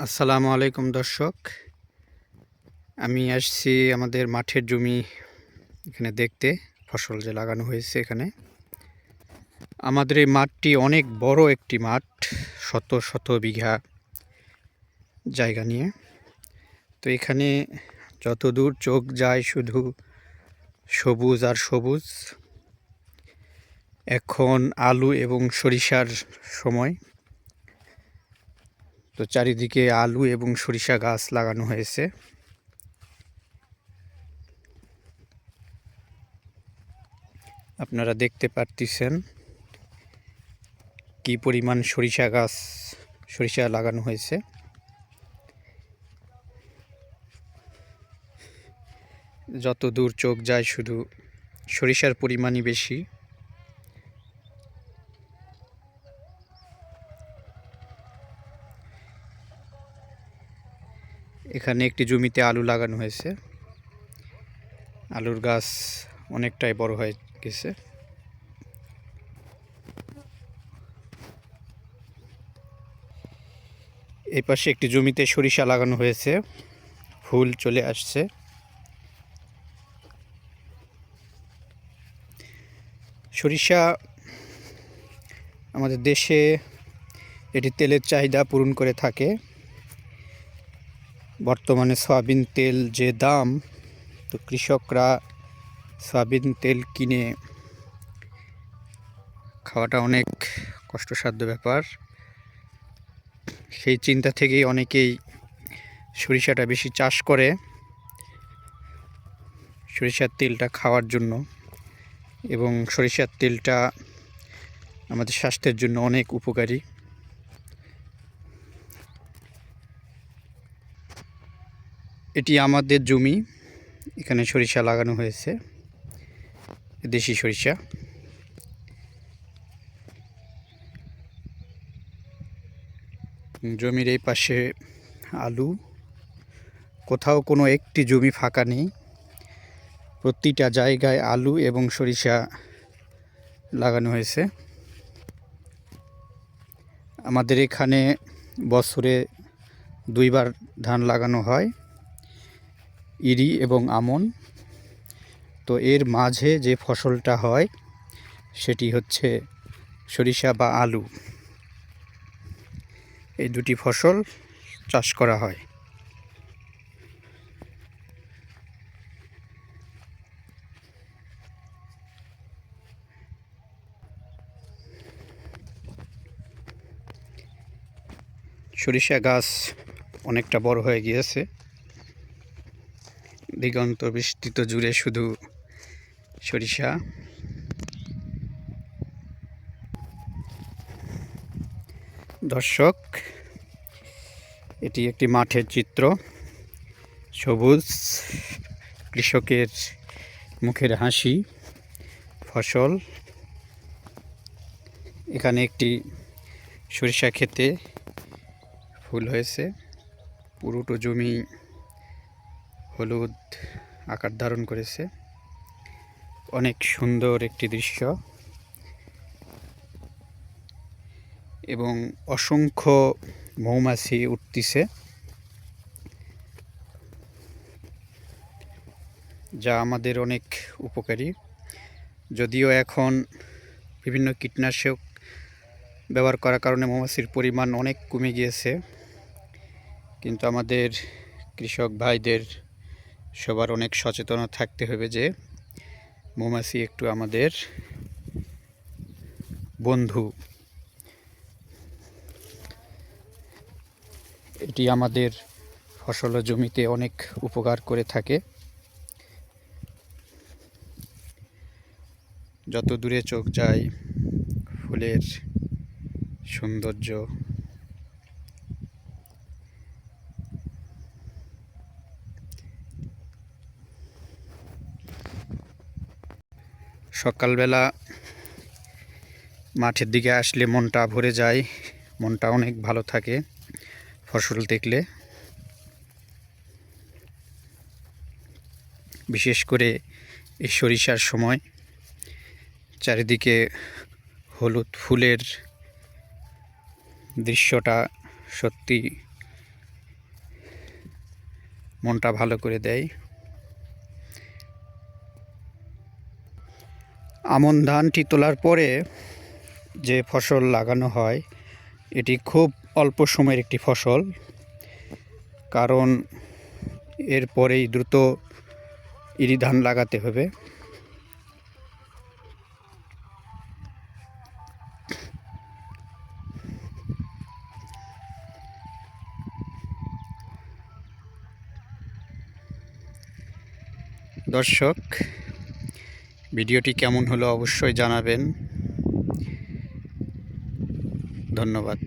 আসসালামু আলাইকুম দর্শক। আমি আসছি আমাদের মাঠের জমি এখানে দেখতে, ফসল যে লাগানো হয়েছে এখানে। আমাদের এই মাঠটি অনেক বড় একটি মাঠ, শত শত বিঘা জায়গা নিয়ে। তো এখানে যতদূর চোখ যায় শুধু সবুজ আর সবুজ। এখন আলু এবং সরিষার সময়, তো চারিদিকে আলু এবং সরিষা গাছ লাগানো হয়েছে। আপনারা দেখতে পারতেছেন কি পরিমাণ সরিষা লাগানো হয়েছে। যত দূর চোখ যায় শুধু সরিষার পরিমাণই বেশি। এখানে একটি জমিতে আলু লাগানো হয়েছে। আলুর গাছ অনেকটাই বড় হয়ে গেছে। এই পাশে একটি জমিতে সরিষা লাগানো হয়েছে, ফুল চলে আসছে। সরিষা আমাদের দেশে এটি তেলের চাহিদা পূরণ করে থাকে। বর্তমানে সয়াবিন তেল যে দাম, তো কৃষকরা সয়াবিন তেল কিনে খাওয়াটা অনেক কষ্টসাধ্য ব্যাপার। সেই চিন্তা থেকেই অনেকেই সরিষাটা বেশি চাষ করে, সরিষার তেলটা খাওয়ার জন্য। এবং সরিষার তেলটা আমাদের স্বাস্থ্যের জন্য অনেক উপকারী। এটি আমাদের জমি, এখানে সরিষা লাগানো হয়েছে, দেশি সরিষা। জমির এই পাশে আলু, কোথাও কোনো একটি জমি ফাঁকা নেই, প্রতিটা জায়গায় আলু এবং সরিষা লাগানো হয়েছে। আমাদের এখানে বছরে দুইবার ধান লাগানো হয়, ইরি এবং আমন। তো এর মাঝে যে ফসলটা হয় সেটি হচ্ছে সরিষা বা আলু। এই দুটি ফসল চাষ করা হয়। সরিষা গাছ অনেকটা বড় হয়ে গিয়েছে, দিগন্ত বিস্তৃত জুড়ে শুধু সরিষা। দর্শক, এটি একটি মাঠের চিত্র। সবুজ, কৃষকের মুখের হাসি, ফসল। এখানে একটি সরিষা ক্ষেতে ফুল হয়েছে, পুরোটো জমি হলুদ আকার ধারণ করেছে। অনেক সুন্দর একটি দৃশ্য এবং অসংখ্য মৌমাছি উঠতেছে, যা আমাদের অনেক উপকারী। যদিও এখন বিভিন্ন কীটনাশক ব্যবহার করার কারণে মৌমাছির পরিমাণ অনেক কমে গিয়েছে, কিন্তু আমাদের কৃষক ভাইদের সবার অনেক সচেতন থাকতে হবে যে মৌমাছি একটু আমাদের বন্ধু। এটি আমাদের ফসল জমিতে অনেক উপকার করে থাকে। যত দূরে চোখ যায় ফুলের সৌন্দর্য। সকালবেলা মাঠের দিকে আসলে মনটা ভরে যায়, মনটা অনেক ভালো থাকে ফসল দেখলে। বিশেষ করে এই সরিষার সময় চারিদিকে হলুদ ফুলের দৃশ্যটা সত্যি মনটা ভালো করে দেয়। আমন ধানটি তোলার পরে যে ফসল লাগানো হয় এটি খুব অল্প সময়ের একটি ফসল, কারণ এরপরেই দ্রুত ইরি ধান লাগাতে হবে। দর্শক, ভিডিওটি কেমন হলো অবশ্যই জানাবেন। ধন্যবাদ।